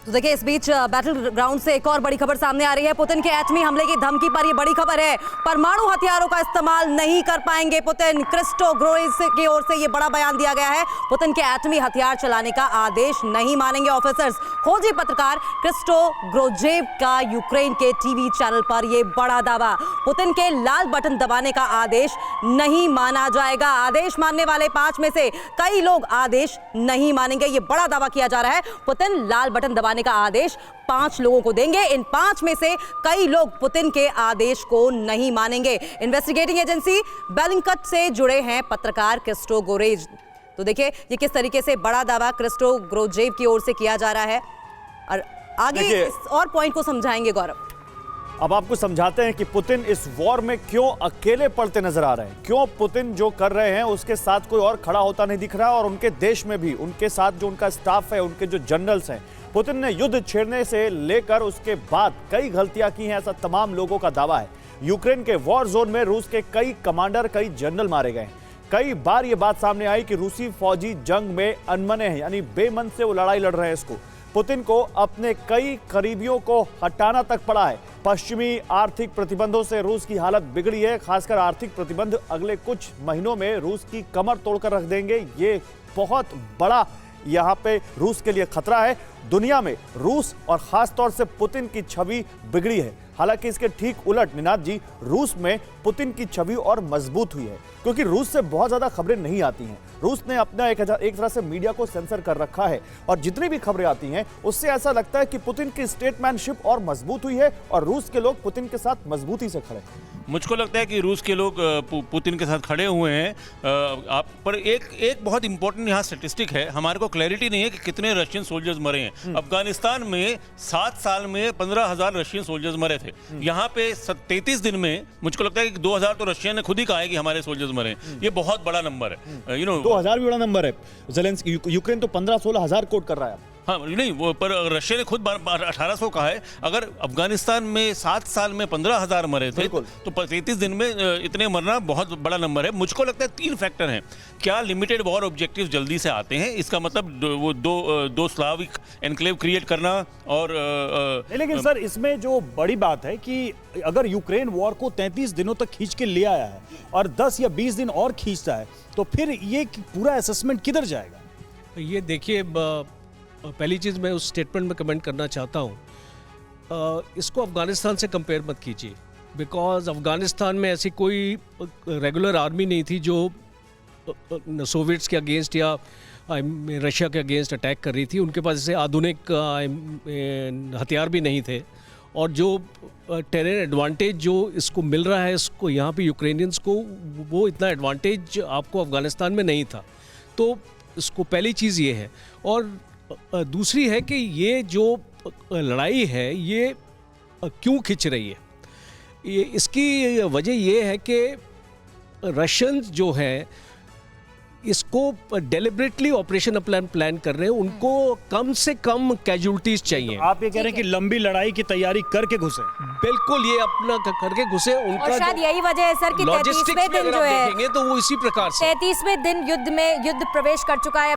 तो देखिए इस बीच बैटल ग्राउंड से एक और बड़ी खबर सामने आ रही है। पुतिन के एटमी हमले की धमकी पर यह बड़ी खबर है। परमाणु हथियारों का इस्तेमाल नहीं कर पाएंगे पुतिन। क्रिस्टो ग्रोइज की ओर से यह बड़ा बयान दिया गया है। पुतिन के एटमी हथियार चलाने का आदेश नहीं मानेंगे ऑफिसर्स। खोजी पत्रकार क्रिस्टो ग्रोजेव का यूक्रेन के टीवी चैनल पर यह बड़ा दावा। पुतिन के लाल बटन दबाने का आदेश नहीं माना जाएगा। आदेश मानने वाले 5 में से कई लोग आदेश नहीं मानेंगे। यह बड़ा दावा किया जा रहा है। पुतिन लाल बटन दबाने का आदेश 5 लोगों को देंगे। इन 5 में से कई लोग पुतिन के आदेश को नहीं मानेंगे। इन्वेस्टिगेटिंग एजेंसी बेलिंकट से जुड़े हैं पत्रकार क्रिस्टो गोरेज। तो देखिए ये किस तरीके से बड़ा दावा क्रिस्टो ग्रोजेव की ओर से किया जा रहा है और आगे इस और पॉइंट को समझाएंगे गौरव। अब आपको समझाते हैं कि पुतिन इस वॉर में क्यों अकेले पड़ते नजर आ रहे हैं, क्यों पुतिन जो कर रहे हैं उसके साथ कोई और खड़ा होता नहीं दिख रहा, और उनके देश में भी उनके साथ जो उनका स्टाफ है, उनके जो जनरल्स हैं, पुतिन ने युद्ध छेड़ने से लेकर उसके बाद कई गलतियां की हैं, ऐसा तमाम लोगों का दावा है। यूक्रेन के वॉर जोन में रूस के कई कमांडर, कई जनरल मारे गए हैं। कई बार यह बात सामने आई कि रूसी फौजी जंग में अनमने हैं, यानी बेमन से वो लड़ाई लड़ रहे हैं। इसको पुतिन को अपने कई करीबियों को हटाना तक पड़ा है। पश्चिमी आर्थिक प्रतिबंधों से रूस की हालत बिगड़ी है। खासकर आर्थिक प्रतिबंध अगले कुछ महीनों में रूस की कमर तोड़कर रख देंगे। ये बहुत बड़ा यहाँ पे रूस के लिए खतरा है। दुनिया में रूस और खास तौर से पुतिन की छवि बिगड़ी है। हालांकि इसके ठीक उलट निनाद जी, रूस में पुतिन की छवि और मजबूत हुई है, क्योंकि रूस से बहुत ज्यादा खबरें नहीं आती हैं। रूस ने अपना एक तरह से मीडिया को सेंसर कर रखा है, और जितनी भी खबरें आती हैं उससे ऐसा लगता है कि पुतिन की स्टेटमैनशिप और मजबूत हुई है और रूस के लोग पुतिन के साथ मजबूती से खड़े हैं। मुझको लगता है कि रूस के लोग पुतिन के साथ खड़े हुए हैं। आप पर एक बहुत इंपॉर्टेंट यहाँ स्टैटिस्टिक है। हमारे को क्लैरिटी नहीं है कि कितने रशियन सोल्जर्स मरे हैं। अफगानिस्तान में 7 साल में 15,000 रशियन सोल्जर्स मरे थे। यहाँ पे 33 दिन में मुझको लगता है कि 2,000 तो रशिया ने खुद ही कहा है कि हमारे सोल्जर्स मरे हैं। ये बहुत बड़ा नंबर है। 2,000 भी बड़ा नंबर है। ज़ेलेंस्की यूक्रेन तो 15-16 हजार कोट कर रहा है। हाँ नहीं, वो पर रशिया ने खुद 1800 कहा है। अगर अफगानिस्तान में 7 साल में 15,000 मरे थे तो 33 दिन में इतने मरना बहुत बड़ा नंबर है। मुझको लगता है 3 फैक्टर हैं। क्या लिमिटेड वॉर ऑब्जेक्टिव जल्दी से आते हैं, इसका मतलब वो दो स्लाविक एनक्लेव क्रिएट करना, और लेकिन सर इसमें जो बड़ी बात है कि अगर यूक्रेन वॉर को 33 दिनों तक खींच के ले आया है और 10 या 20 दिन और खींचता है, तो फिर ये पूरा असेसमेंट किधर जाएगा? ये देखिए, पहली चीज़ मैं उस स्टेटमेंट में कमेंट करना चाहता हूँ। इसको अफ़गानिस्तान से कंपेयर मत कीजिए, बिकॉज अफ़गानिस्तान में ऐसी कोई रेगुलर आर्मी नहीं थी जो सोवियट्स के अगेंस्ट या रशिया के अगेंस्ट अटैक कर रही थी। उनके पास ऐसे आधुनिक हथियार भी नहीं थे, और जो टेरर एडवांटेज जो इसको मिल रहा है, इसको यहाँ पे यूक्रेनियंस को, वो इतना एडवांटेज आपको अफ़गानिस्तान में नहीं था। तो इसको पहली चीज़ ये है। और दूसरी है कि ये जो लड़ाई है ये क्यों खिंच रही है, ये इसकी वजह ये है कि रशियंस जो है इसको डेलिबरेटली ऑपरेशन प्लान कर रहे हैं। उनको कम से कम कैजुअलिटीज चाहिए। आप ये कह रहे हैं कि लंबी लड़ाई की तैयारी करके घुसे? बिल्कुल, ये अपना करके घुसे। उनका और शायद यही वजह है सर कि 33वें दिन जो है, देखेंगे तो वो इसी प्रकार से 33वें दिन युद्ध प्रवेश कर चुका है।